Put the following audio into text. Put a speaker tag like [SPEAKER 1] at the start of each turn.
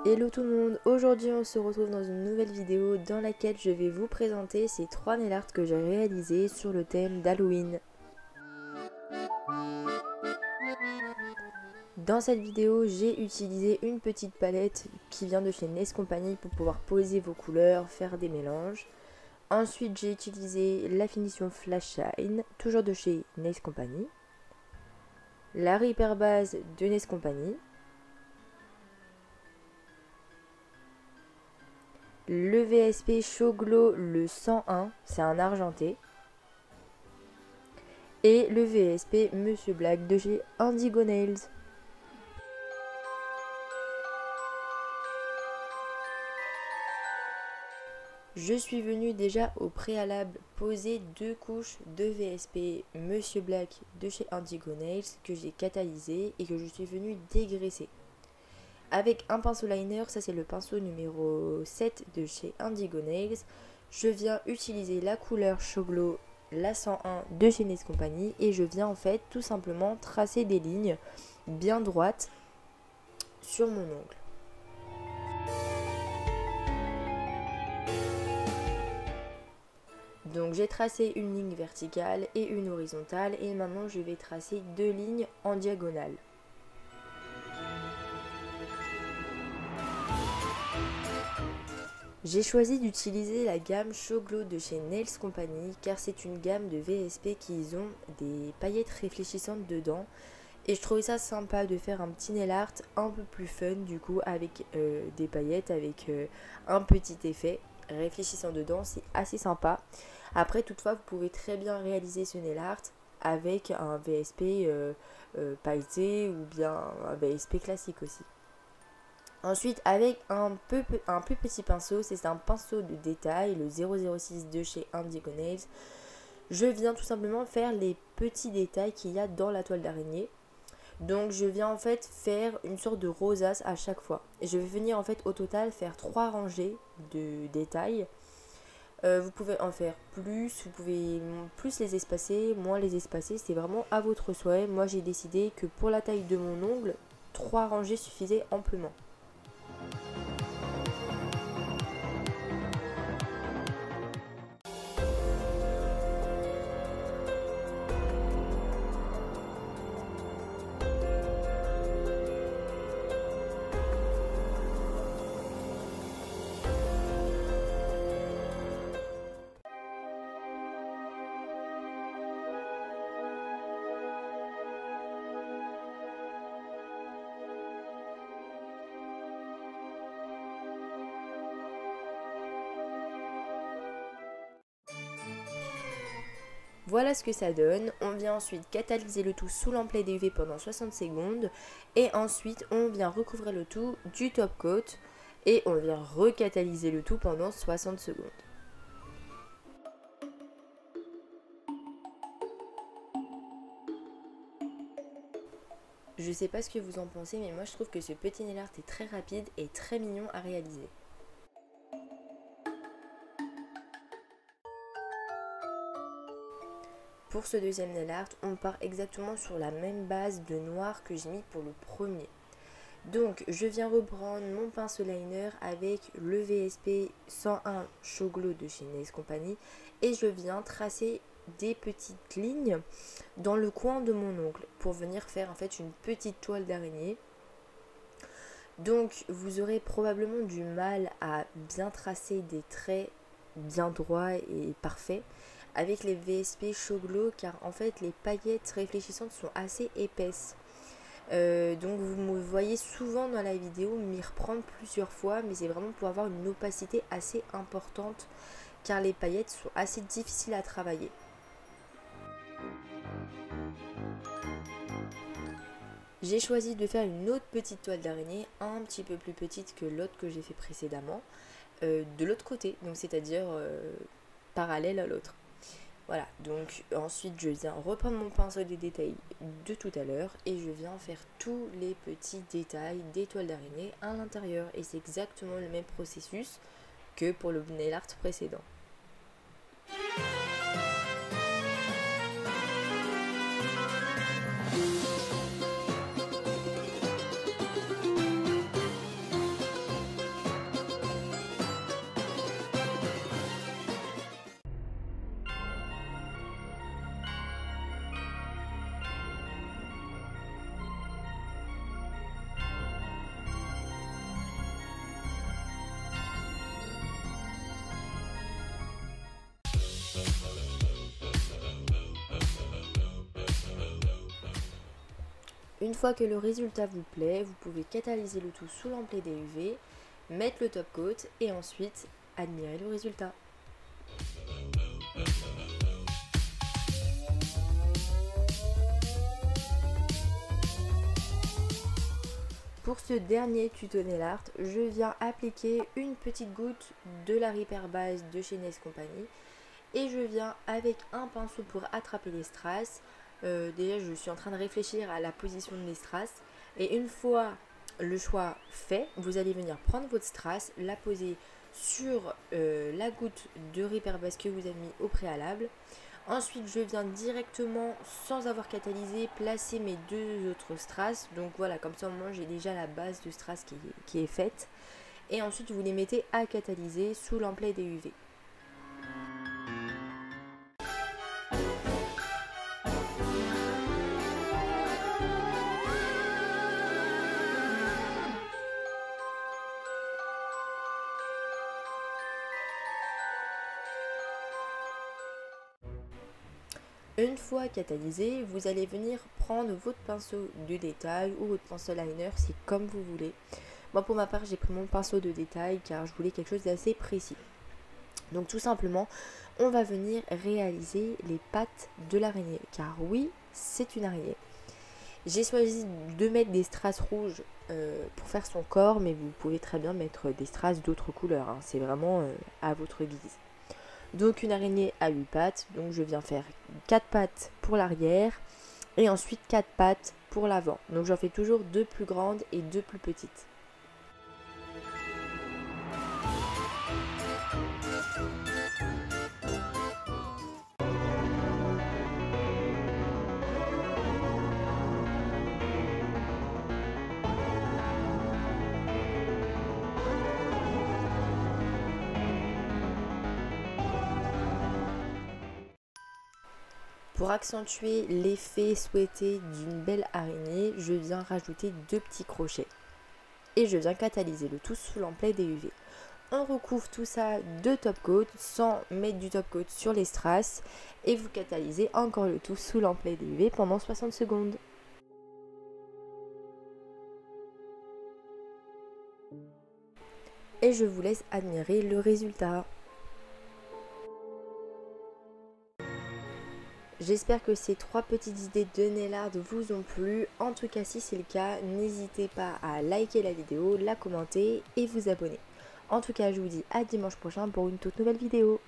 [SPEAKER 1] Hello tout le monde, aujourd'hui on se retrouve dans une nouvelle vidéo dans laquelle je vais vous présenter ces 3 nail art que j'ai réalisés sur le thème d'Halloween. Dans cette vidéo, j'ai utilisé une petite palette qui vient de chez Nails Company pour pouvoir poser vos couleurs, faire des mélanges. Ensuite, j'ai utilisé la finition Flash Shine, toujours de chez Nails Company. La Reaper Base de Nails Company. Le VSP Show Glow le 101, c'est un argenté. Et le VSP Monsieur Black de chez Indigo Nails. Je suis venue déjà au préalable poser 2 couches de VSP Monsieur Black de chez Indigo Nails que j'ai catalysé et que je suis venue dégraisser. Avec un pinceau liner, ça c'est le pinceau numéro 7 de chez Indigo Nails, je viens utiliser la couleur Show Glow, la 101 de chez Nails Company et je viens en fait tout simplement tracer des lignes bien droites sur mon ongle. Donc j'ai tracé une ligne verticale et une horizontale et maintenant je vais tracer 2 lignes en diagonale. J'ai choisi d'utiliser la gamme Show Glow de chez Nails Company car c'est une gamme de VSP qui ont des paillettes réfléchissantes dedans et je trouvais ça sympa de faire un petit nail art un peu plus fun du coup avec des paillettes, avec un petit effet réfléchissant dedans, c'est assez sympa. Après toutefois vous pouvez très bien réaliser ce nail art avec un VSP pailleté ou bien un VSP classique aussi. Ensuite avec un plus petit pinceau, c'est un pinceau de détail, le 006 de chez Indigo Nails. Je viens tout simplement faire les petits détails qu'il y a dans la toile d'araignée. Donc je viens en fait faire une sorte de rosace à chaque fois. Et je vais venir en fait au total faire 3 rangées de détails. Vous pouvez en faire plus, vous pouvez plus les espacer, moins les espacer, c'est vraiment à votre souhait. Moi j'ai décidé que pour la taille de mon ongle, 3 rangées suffisaient amplement. Voilà ce que ça donne. On vient ensuite catalyser le tout sous lampe LED UV pendant 60 secondes. Et ensuite, on vient recouvrir le tout du top coat. Et on vient recatalyser le tout pendant 60 secondes. Je sais pas ce que vous en pensez, mais moi je trouve que ce petit nail art est très rapide et très mignon à réaliser. Pour ce deuxième nail art, on part exactement sur la même base de noir que j'ai mis pour le premier. Donc je viens reprendre mon pinceau liner avec le VSP 101 Show Glow de chez Nails Company et je viens tracer des petites lignes dans le coin de mon ongle pour venir faire en fait une petite toile d'araignée. Donc vous aurez probablement du mal à bien tracer des traits bien droits et parfaits avec les VSP Show Glow car en fait les paillettes réfléchissantes sont assez épaisses. Donc vous me voyez souvent dans la vidéo m'y reprendre plusieurs fois, mais c'est vraiment pour avoir une opacité assez importante car les paillettes sont assez difficiles à travailler. J'ai choisi de faire une autre petite toile d'araignée un petit peu plus petite que l'autre que j'ai fait précédemment, de l'autre côté, donc c'est-à-dire parallèle à l'autre. Voilà, donc ensuite je viens reprendre mon pinceau de détail de tout à l'heure et je viens faire tous les petits détails des toiles d'araignée à l'intérieur. Et c'est exactement le même processus que pour le nail art précédent. Une fois que le résultat vous plaît, vous pouvez catalyser le tout sous lampe LED UV, mettre le top coat et ensuite admirer le résultat. Pour ce dernier tuto nail art, je viens appliquer une petite goutte de la Repair Base de chez Nails Company et je viens avec un pinceau pour attraper les strass. Déjà je suis en train de réfléchir à la position des strass et une fois le choix fait, vous allez venir prendre votre strass, la poser sur la goutte de Repair Base que vous avez mis au préalable. Ensuite, je viens directement, sans avoir catalysé, placer mes deux autres strass. Donc voilà, comme ça au moins j'ai déjà la base de strass qui est faite. Et ensuite, vous les mettez à catalyser sous lampe LED UV. Une fois catalysé, vous allez venir prendre votre pinceau de détail ou votre pinceau liner, c'est comme vous voulez. Moi pour ma part j'ai pris mon pinceau de détail car je voulais quelque chose d'assez précis. Donc tout simplement, on va venir réaliser les pattes de l'araignée. Car oui, c'est une araignée. J'ai choisi de mettre des strass rouges pour faire son corps, mais vous pouvez très bien mettre des strass d'autres couleurs. Hein. C'est vraiment à votre guise. Donc une araignée à 8 pattes, donc je viens faire 4 pattes pour l'arrière et ensuite 4 pattes pour l'avant. Donc j'en fais toujours 2 plus grandes et 2 plus petites. Pour accentuer l'effet souhaité d'une belle araignée, je viens rajouter 2 petits crochets. Et je viens catalyser le tout sous lampe LED UV. On recouvre tout ça de top coat sans mettre du top coat sur les strass. Et vous catalysez encore le tout sous lampe LED UV pendant 60 secondes. Et je vous laisse admirer le résultat. J'espère que ces 3 petites idées de nail art vous ont plu. En tout cas, si c'est le cas, n'hésitez pas à liker la vidéo, la commenter et vous abonner. En tout cas, je vous dis à dimanche prochain pour une toute nouvelle vidéo.